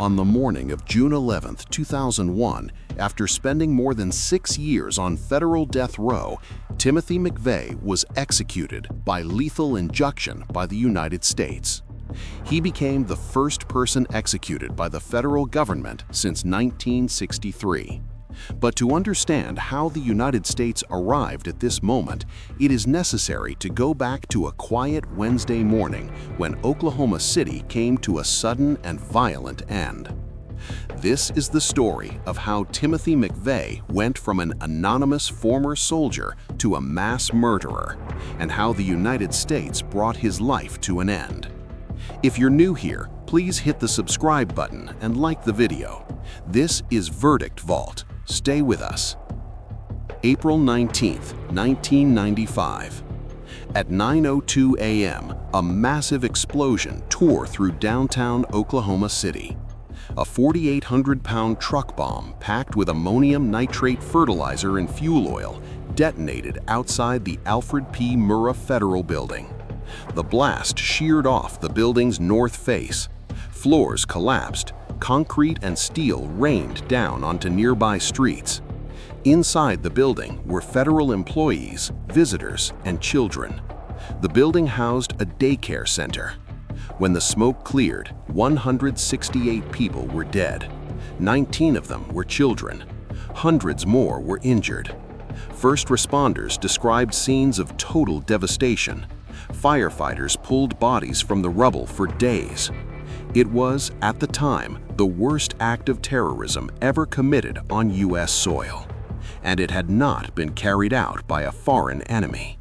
On the morning of June 11, 2001, after spending more than 6 years on federal death row, Timothy McVeigh was executed by lethal injection by the United States. He became the first person executed by the federal government since 1963. But to understand how the United States arrived at this moment, it is necessary to go back to a quiet Wednesday morning when Oklahoma City came to a sudden and violent end. This is the story of how Timothy McVeigh went from an anonymous former soldier to a mass murderer, and how the United States brought his life to an end. If you're new here, please hit the subscribe button and like the video. This is Verdict Vault. Stay with us. April 19, 1995. At 9:02 a.m., a massive explosion tore through downtown Oklahoma City. A 4,800-pound truck bomb packed with ammonium nitrate fertilizer and fuel oil detonated outside the Alfred P. Murrah Federal Building. The blast sheared off the building's north face. Floors collapsed. Concrete and steel rained down onto nearby streets. Inside the building were federal employees, visitors, and children. The building housed a daycare center. When the smoke cleared, 168 people were dead. 19 of them were children. Hundreds more were injured. First responders described scenes of total devastation. Firefighters pulled bodies from the rubble for days. It was, at the time, the worst act of terrorism ever committed on U.S. soil, and it had not been carried out by a foreign enemy.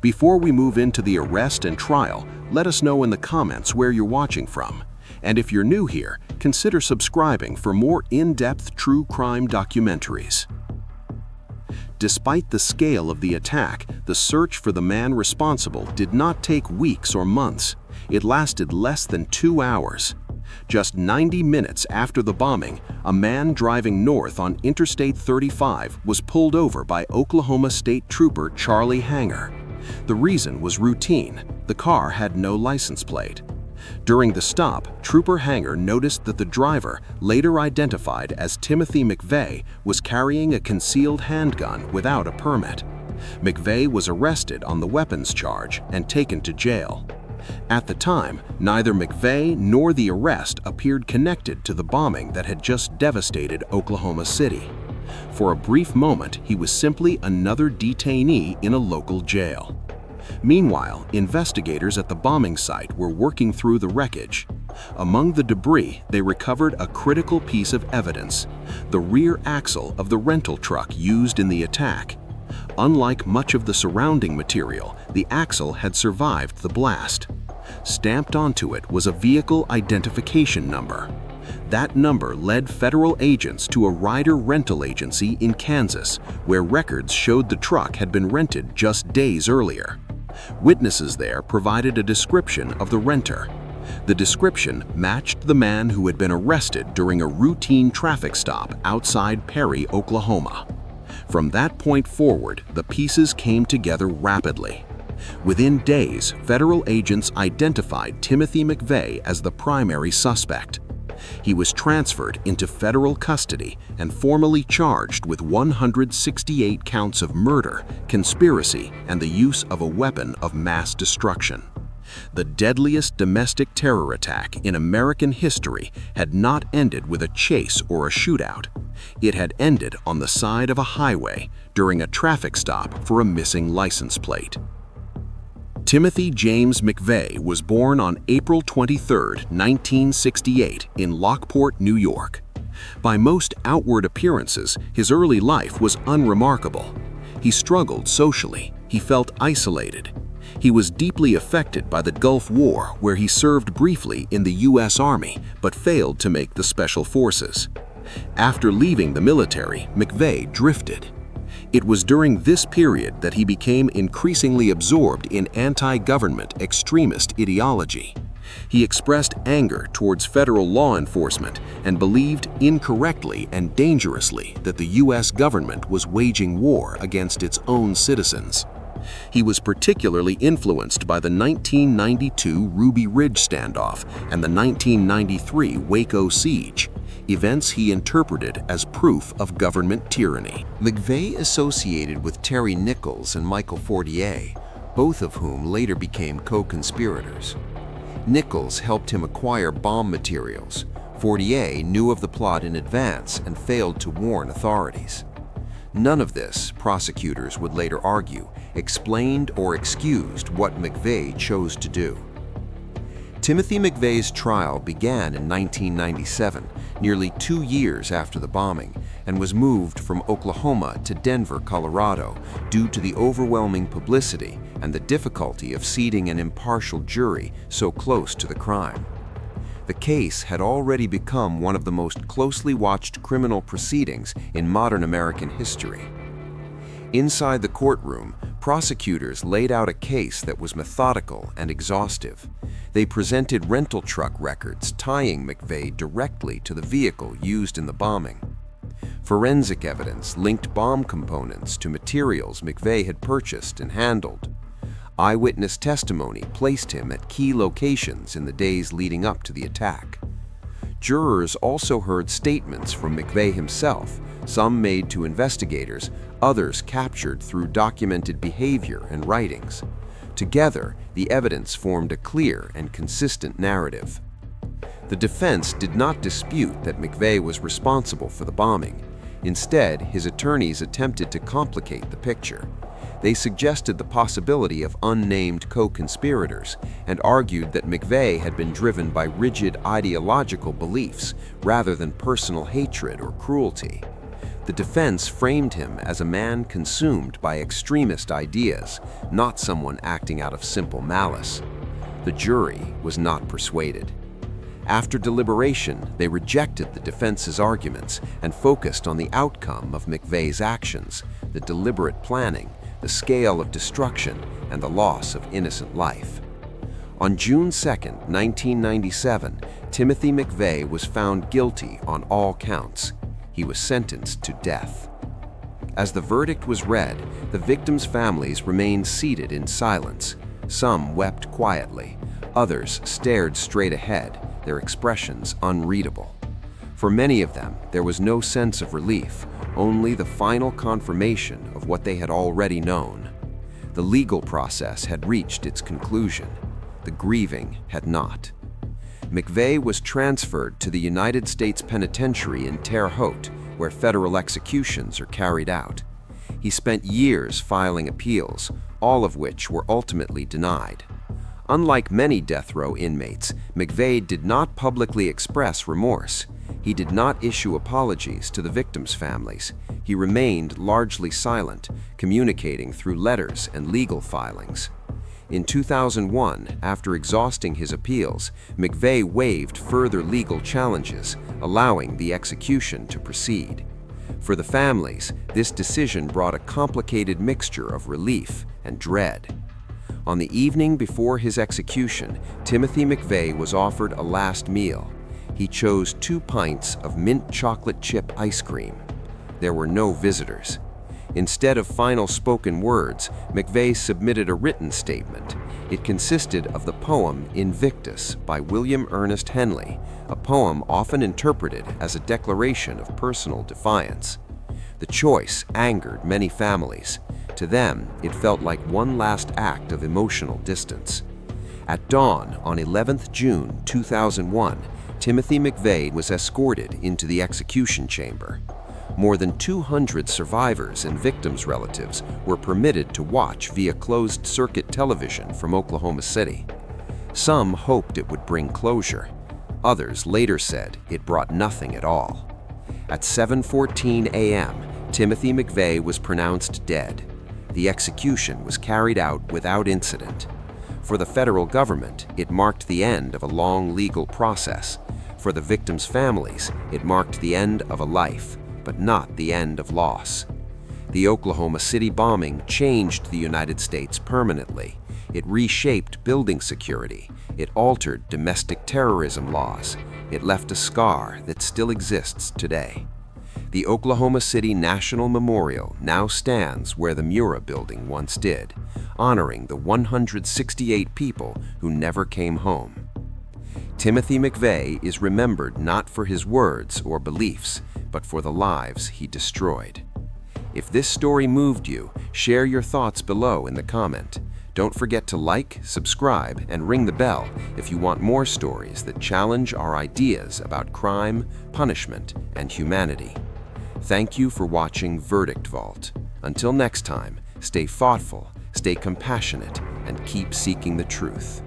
Before we move into the arrest and trial, let us know in the comments where you're watching from. And if you're new here, consider subscribing for more in-depth true crime documentaries. Despite the scale of the attack, the search for the man responsible did not take weeks or months. It lasted less than 2 hours. Just 90 minutes after the bombing, a man driving north on Interstate 35 was pulled over by Oklahoma State Trooper Charlie Hanger. The reason was routine. The car had no license plate. During the stop, Trooper Hanger noticed that the driver, later identified as Timothy McVeigh, was carrying a concealed handgun without a permit. McVeigh was arrested on the weapons charge and taken to jail. At the time, neither McVeigh nor the arrest appeared connected to the bombing that had just devastated Oklahoma City. For a brief moment, he was simply another detainee in a local jail. Meanwhile, investigators at the bombing site were working through the wreckage. Among the debris, they recovered a critical piece of evidence: the rear axle of the rental truck used in the attack. Unlike much of the surrounding material, the axle had survived the blast. Stamped onto it was a vehicle identification number. That number led federal agents to a Ryder rental agency in Kansas, where records showed the truck had been rented just days earlier. Witnesses there provided a description of the renter. The description matched the man who had been arrested during a routine traffic stop outside Perry, Oklahoma. From that point forward, the pieces came together rapidly. Within days, federal agents identified Timothy McVeigh as the primary suspect. He was transferred into federal custody and formally charged with 168 counts of murder, conspiracy, and the use of a weapon of mass destruction. The deadliest domestic terror attack in American history had not ended with a chase or a shootout. It had ended on the side of a highway during a traffic stop for a missing license plate. Timothy James McVeigh was born on April 23, 1968, in Lockport, New York. By most outward appearances, his early life was unremarkable. He struggled socially. He felt isolated. He was deeply affected by the Gulf War, where he served briefly in the U.S. Army but failed to make the Special Forces. After leaving the military, McVeigh drifted. It was during this period that he became increasingly absorbed in anti-government extremist ideology. He expressed anger towards federal law enforcement and believed incorrectly and dangerously that the U.S. government was waging war against its own citizens. He was particularly influenced by the 1992 Ruby Ridge standoff and the 1993 Waco siege, events he interpreted as proof of government tyranny. McVeigh associated with Terry Nichols and Michael Fortier, both of whom later became co-conspirators. Nichols helped him acquire bomb materials. Fortier knew of the plot in advance and failed to warn authorities. None of this, prosecutors would later argue, explained or excused what McVeigh chose to do. Timothy McVeigh's trial began in 1997, nearly 2 years after the bombing, and was moved from Oklahoma to Denver, Colorado, due to the overwhelming publicity and the difficulty of seating an impartial jury so close to the crime. The case had already become one of the most closely watched criminal proceedings in modern American history. Inside the courtroom, prosecutors laid out a case that was methodical and exhaustive. They presented rental truck records tying McVeigh directly to the vehicle used in the bombing. Forensic evidence linked bomb components to materials McVeigh had purchased and handled. Eyewitness testimony placed him at key locations in the days leading up to the attack. Jurors also heard statements from McVeigh himself, some made to investigators, others captured through documented behavior and writings. Together, the evidence formed a clear and consistent narrative. The defense did not dispute that McVeigh was responsible for the bombing. Instead, his attorneys attempted to complicate the picture. They suggested the possibility of unnamed co-conspirators and argued that McVeigh had been driven by rigid ideological beliefs rather than personal hatred or cruelty. The defense framed him as a man consumed by extremist ideas, not someone acting out of simple malice. The jury was not persuaded. After deliberation, they rejected the defense's arguments and focused on the outcome of McVeigh's actions, the deliberate planning, the scale of destruction, and the loss of innocent life. On June 2, 1997, Timothy McVeigh was found guilty on all counts. He was sentenced to death. As the verdict was read, the victims' families remained seated in silence. Some wept quietly, others stared straight ahead, their expressions unreadable. For many of them, there was no sense of relief, only the final confirmation of what they had already known. The legal process had reached its conclusion. The grieving had not. McVeigh was transferred to the United States Penitentiary in Terre Haute, where federal executions are carried out. He spent years filing appeals, all of which were ultimately denied. Unlike many death row inmates, McVeigh did not publicly express remorse. He did not issue apologies to the victims' families. He remained largely silent, communicating through letters and legal filings. In 2001, after exhausting his appeals, McVeigh waived further legal challenges, allowing the execution to proceed. For the families, this decision brought a complicated mixture of relief and dread. On the evening before his execution, Timothy McVeigh was offered a last meal. He chose 2 pints of mint chocolate chip ice cream. There were no visitors. Instead of final spoken words, McVeigh submitted a written statement. It consisted of the poem Invictus by William Ernest Henley, a poem often interpreted as a declaration of personal defiance. The choice angered many families. To them, it felt like one last act of emotional distance. At dawn on 11th June 2001, Timothy McVeigh was escorted into the execution chamber. More than 200 survivors and victims' relatives were permitted to watch via closed-circuit television from Oklahoma City. Some hoped it would bring closure. Others later said it brought nothing at all. At 7:14 a.m., Timothy McVeigh was pronounced dead. The execution was carried out without incident. For the federal government, it marked the end of a long legal process. For the victims' families, it marked the end of a life, but not the end of loss. The Oklahoma City bombing changed the United States permanently. It reshaped building security. It altered domestic terrorism laws. It left a scar that still exists today. The Oklahoma City National Memorial now stands where the Murrah Building once did, honoring the 168 people who never came home. Timothy McVeigh is remembered not for his words or beliefs, but for the lives he destroyed. If this story moved you, share your thoughts below in the comment. Don't forget to like, subscribe, and ring the bell if you want more stories that challenge our ideas about crime, punishment, and humanity. Thank you for watching Verdict Vault. Until next time, stay thoughtful, stay compassionate, and keep seeking the truth.